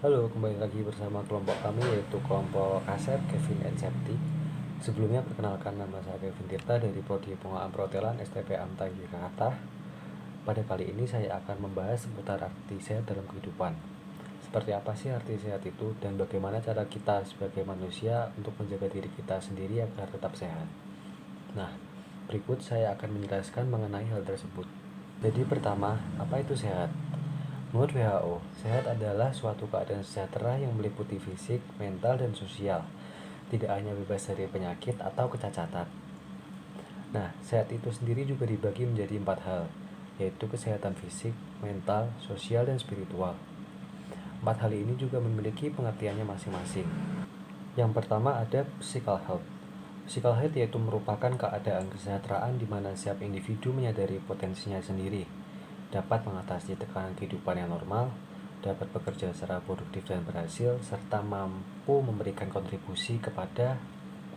Halo, kembali lagi bersama kelompok kami yaitu kelompok Asep, Kevin, and Septi. Sebelumnya perkenalkan, nama saya Kevin Tirta dari Prodi Pengelolaan Perhotelan STP Amta Yogyakarta. Pada kali ini saya akan membahas seputar arti sehat dalam kehidupan. Seperti apa sih arti sehat itu dan bagaimana cara kita sebagai manusia untuk menjaga diri kita sendiri agar tetap sehat. Nah, berikut saya akan menjelaskan mengenai hal tersebut. Jadi pertama, apa itu sehat? Menurut WHO, sehat adalah suatu keadaan sejahtera yang meliputi fisik, mental, dan sosial, tidak hanya bebas dari penyakit atau kecacatan. Nah, sehat itu sendiri juga dibagi menjadi 4 hal, yaitu kesehatan fisik, mental, sosial, dan spiritual. 4 hal ini juga memiliki pengertiannya masing-masing. Yang pertama ada physical health. Physical health yaitu merupakan keadaan kesejahteraan di mana setiap individu menyadari potensinya sendiri, dapat mengatasi tekanan kehidupan yang normal, dapat bekerja secara produktif dan berhasil, serta mampu memberikan kontribusi kepada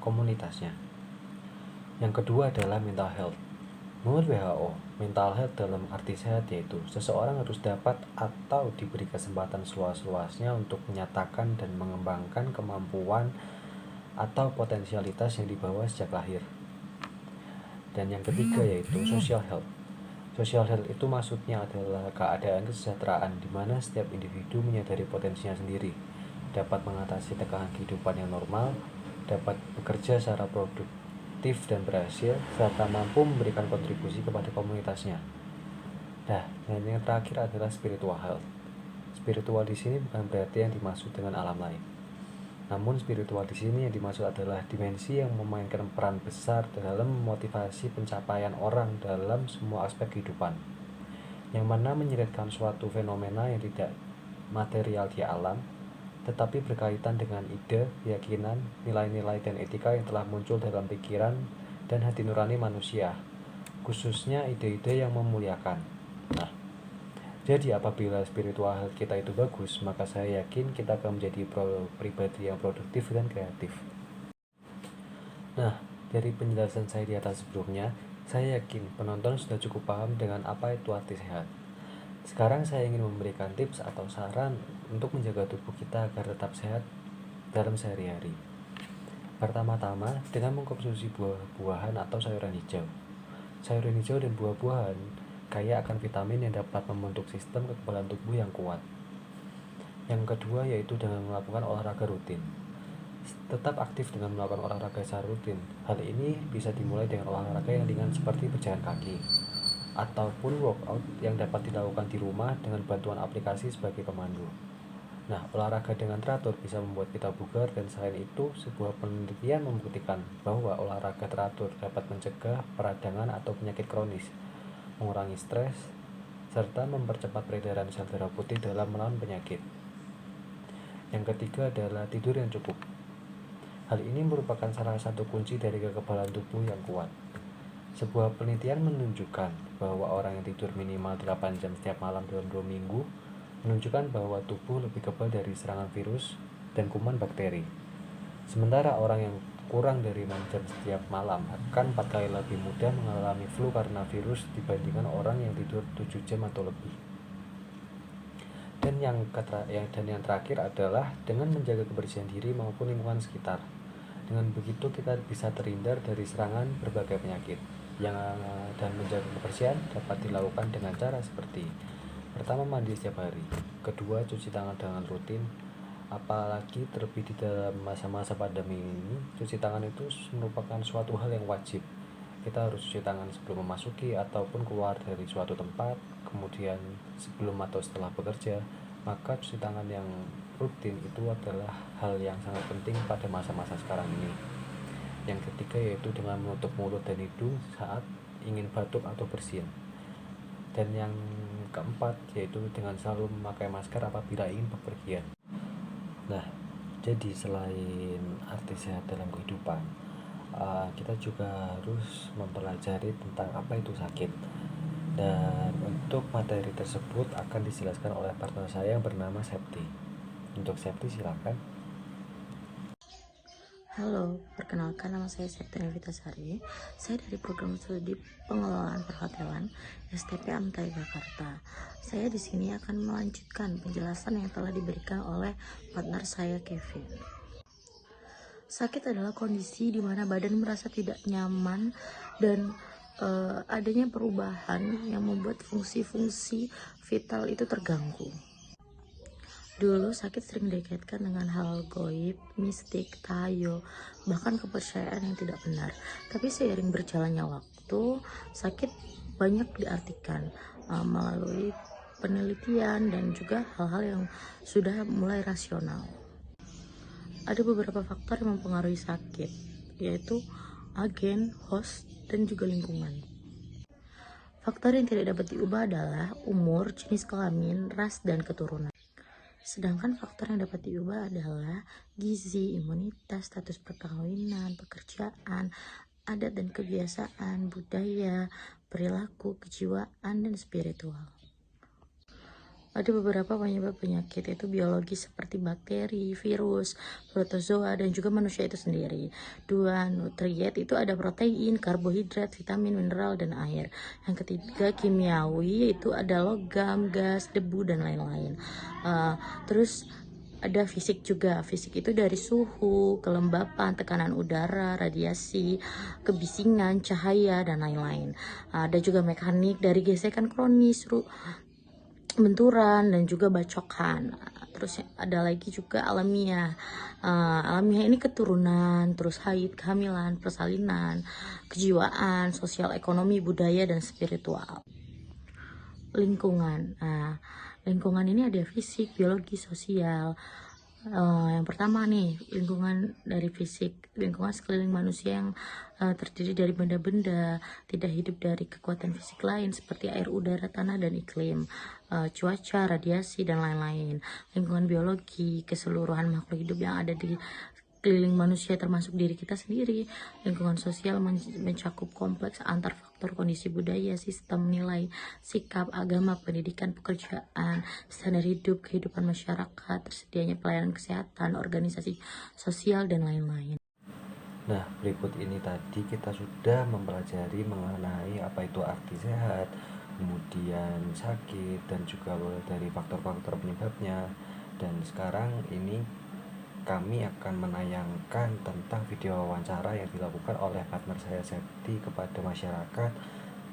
komunitasnya. Yang kedua adalah mental health. Menurut WHO, mental health dalam arti sehat yaitu seseorang harus dapat atau diberi kesempatan seluas-luasnya untuk menyatakan dan mengembangkan kemampuan atau potensialitas yang dibawa sejak lahir. Dan yang ketiga yaitu social health. Social health itu maksudnya adalah keadaan kesejahteraan di mana setiap individu menyadari potensinya sendiri, dapat mengatasi tekanan kehidupan yang normal, dapat bekerja secara produktif dan berhasil, serta mampu memberikan kontribusi kepada komunitasnya. Nah, dan yang terakhir adalah spiritual health. Spiritual di sini bukan berarti yang dimaksud dengan alam lain. Namun spiritual di sini yang dimaksud adalah dimensi yang memainkan peran besar dalam memotivasi pencapaian orang dalam semua aspek kehidupan, yang mana menyelitkan suatu fenomena yang tidak material di alam, tetapi berkaitan dengan ide, keyakinan, nilai-nilai, dan etika yang telah muncul dalam pikiran dan hati nurani manusia, khususnya ide-ide yang memuliakan. Nah, jadi apabila spiritual kita itu bagus, maka saya yakin kita akan menjadi pribadi yang produktif dan kreatif. Nah, dari penjelasan saya di atas sebelumnya, saya yakin penonton sudah cukup paham dengan apa itu arti sehat. Sekarang saya ingin memberikan tips atau saran untuk menjaga tubuh kita agar tetap sehat dalam sehari-hari. Pertama-tama, dengan mengkonsumsi buah-buahan atau sayuran hijau. Sayuran hijau dan buah-buahan kaya akan vitamin yang dapat membentuk sistem kekebalan tubuh yang kuat. Yang kedua yaitu dengan melakukan olahraga rutin. Tetap aktif dengan melakukan olahraga secara rutin. Hal ini bisa dimulai dengan olahraga yang ringan seperti berjalan kaki, ataupun workout yang dapat dilakukan di rumah dengan bantuan aplikasi sebagai pemandu. Nah, olahraga dengan teratur bisa membuat kita bugar, dan selain itu, sebuah penelitian membuktikan bahwa olahraga teratur dapat mencegah peradangan atau penyakit kronis, mengurangi stres, serta mempercepat peredaran sel darah putih dalam melawan penyakit. Yang ketiga adalah tidur yang cukup. Hal ini merupakan salah satu kunci dari kekebalan tubuh yang kuat. Sebuah penelitian menunjukkan bahwa orang yang tidur minimal 8 jam setiap malam dalam 2 minggu menunjukkan bahwa tubuh lebih kebal dari serangan virus dan kuman bakteri. Sementara orang yang kurang dari 6 jam setiap malam akan 4 kali lebih mudah mengalami flu karena virus dibandingkan orang yang tidur 7 jam atau lebih. Dan yang terakhir adalah dengan menjaga kebersihan diri maupun lingkungan sekitar. Dengan begitu kita bisa terhindar dari serangan berbagai penyakit. Dan menjaga kebersihan dapat dilakukan dengan cara seperti: pertama, mandi setiap hari. Kedua, cuci tangan dengan rutin. Apalagi terlebih di dalam masa-masa pandemi ini, cuci tangan itu merupakan suatu hal yang wajib. Kita harus cuci tangan sebelum memasuki ataupun keluar dari suatu tempat, kemudian sebelum atau setelah bekerja. Maka cuci tangan yang rutin itu adalah hal yang sangat penting pada masa-masa sekarang ini. Yang ketiga yaitu dengan menutup mulut dan hidung saat ingin batuk atau bersin. Dan yang keempat yaitu dengan selalu memakai masker apabila ingin bepergian. Nah, jadi selain arti sehat dalam kehidupan, kita juga harus mempelajari tentang apa itu sakit. Dan untuk materi tersebut akan dijelaskan oleh partner saya yang bernama Septi. Untuk Septi silakan. Halo, perkenalkan nama saya Septiana Vitasari. Saya dari program studi pengelolaan perhotelan STP Amtai Jakarta. Saya di sini akan melanjutkan penjelasan yang telah diberikan oleh partner saya Kevin. Sakit adalah kondisi di mana badan merasa tidak nyaman dan adanya perubahan yang membuat fungsi-fungsi vital itu terganggu. Dulu sakit sering dikaitkan dengan hal goib, mistik, tahayul, bahkan kepercayaan yang tidak benar. Tapi seiring berjalannya waktu, sakit banyak diartikan melalui penelitian dan juga hal-hal yang sudah mulai rasional. Ada beberapa faktor yang mempengaruhi sakit, yaitu agen, host, dan juga lingkungan. Faktor yang tidak dapat diubah adalah umur, jenis kelamin, ras, dan keturunan. Sedangkan faktor yang dapat diubah adalah gizi, imunitas, status perkawinan, pekerjaan, adat dan kebiasaan, budaya, perilaku, kejiwaan, dan spiritual. Ada beberapa penyebab penyakit, yaitu biologis seperti bakteri, virus, protozoa, dan juga manusia itu sendiri. Dua, nutrien itu ada protein, karbohidrat, vitamin, mineral, dan air. Yang ketiga, kimiawi, yaitu ada logam, gas, debu, dan lain-lain. Terus ada fisik juga. Fisik itu dari suhu, kelembapan, tekanan udara, radiasi, kebisingan, cahaya, dan lain-lain. Ada juga mekanik dari gesekan kronis, benturan, dan juga bacokan. Terus ada lagi juga alamiah. Alamiah ini keturunan, terus haid, kehamilan, persalinan, kejiwaan, sosial, ekonomi, budaya, dan spiritual. Lingkungan. Lingkungan ini ada fisik, biologi, sosial. Yang pertama nih, lingkungan dari fisik. Lingkungan sekeliling manusia yang terdiri dari benda-benda tidak hidup dari kekuatan fisik lain seperti air, udara, tanah, dan iklim, cuaca, radiasi, dan lain-lain. Lingkungan biologi, keseluruhan makhluk hidup yang ada di keliling manusia termasuk diri kita sendiri. Lingkungan sosial mencakup kompleks antar faktor kondisi budaya, sistem nilai, sikap, agama, pendidikan, pekerjaan, standar hidup, kehidupan masyarakat, tersedianya pelayanan kesehatan, organisasi sosial, dan lain-lain. Nah, berikut ini tadi kita sudah mempelajari mengenai apa itu arti sehat, kemudian sakit, dan juga dari faktor-faktor penyebabnya. Dan sekarang ini kami akan menayangkan tentang video wawancara yang dilakukan oleh partner saya Septi kepada masyarakat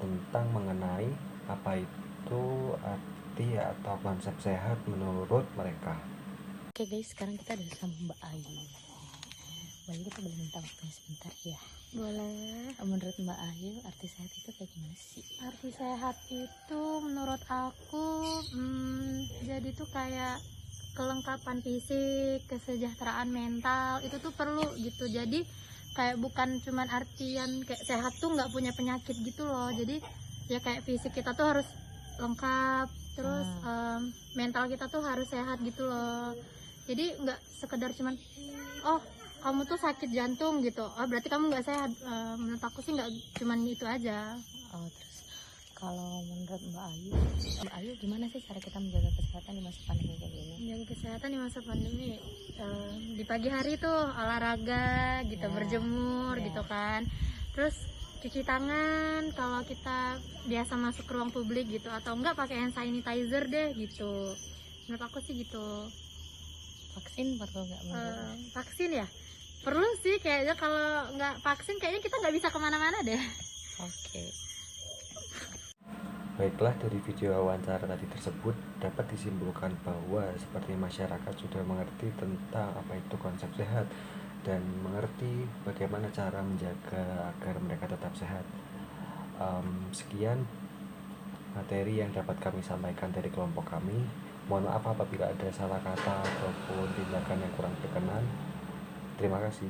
tentang mengenai apa itu arti atau konsep sehat menurut mereka. Oke guys, sekarang kita ada sama Mbak Ayu. Mbak Ayu, kita boleh minta waktunya sebentar ya? Boleh. Menurut Mbak Ayu, arti sehat itu kayak gimana sih? Arti sehat itu menurut aku jadi tuh kayak kelengkapan fisik, kesejahteraan mental itu tuh perlu gitu. Jadi kayak bukan cuman artian kayak sehat tuh nggak punya penyakit gitu loh. Jadi ya kayak fisik kita tuh harus lengkap, terus mental kita tuh harus sehat gitu loh. Jadi nggak sekedar cuman oh kamu tuh sakit jantung gitu, oh berarti kamu nggak sehat. Menurut aku sih nggak cuman itu aja. Terus kalau menurut Mbak Ayu gimana sih cara kita menjaga kesehatan di masa pandemi kayak gini? Menjaga kesehatan di masa pandemi, di pagi hari tuh olahraga gitu, berjemur gitu kan, terus cuci tangan kalau kita biasa masuk ke ruang publik gitu, atau enggak pakai hand sanitizer deh gitu. Menurut aku sih gitu. Vaksin perlu nggak? Vaksin ya perlu sih kayaknya, kalau nggak vaksin kayaknya kita nggak bisa kemana-mana deh. Oke. Baiklah, dari video wawancara tadi tersebut dapat disimpulkan bahwa seperti masyarakat sudah mengerti tentang apa itu konsep sehat dan mengerti bagaimana cara menjaga agar mereka tetap sehat. Sekian materi yang dapat kami sampaikan dari kelompok kami. Mohon maaf apabila ada salah kata ataupun tindakan yang kurang berkenan. Terima kasih.